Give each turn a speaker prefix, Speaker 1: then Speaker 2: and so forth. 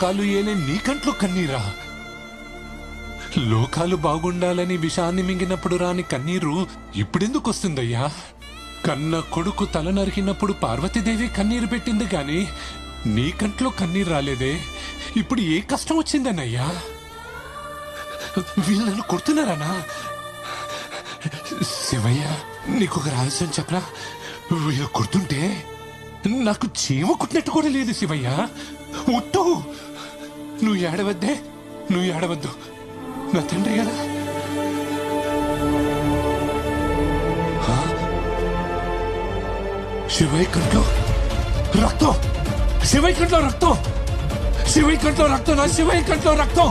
Speaker 1: లోకాలు ఏలే నీ కంట్లో కన్నీరా? లోకాలు బాగుండాలని విషాన్ని మింగినప్పుడు రాని కన్నీరు ఇప్పుడెందుకు వస్తుందయ్యా? కన్న కొడుకు తల నరికినప్పుడు పార్వతీదేవి కన్నీరు పెట్టింది గాని నీ కంట్లో కన్నీరు రాలేదే. ఇప్పుడు ఏ కష్టం వచ్చిందన్నయ్యా? వీళ్ళను కొడుతున్నారానా? శివయ్య, నీకు ఒక రహస్యం చెప్పరా? వీళ్ళు కొడుతుంటే నాకు చీమ కుట్టినట్టు కూడా లేదు శివయ్య. ఒట్టు, నువ్వు ఏడవద్దే, నువ్వు ఏడవద్దు, నా తండ్రి కదా. శివయ్య కంట్లో రక్తం, శివయ్య కంట్లో రక్తం, శివయ్య కంట్లో రక్తం, నా శివయ్య కంట్లో రక్తం.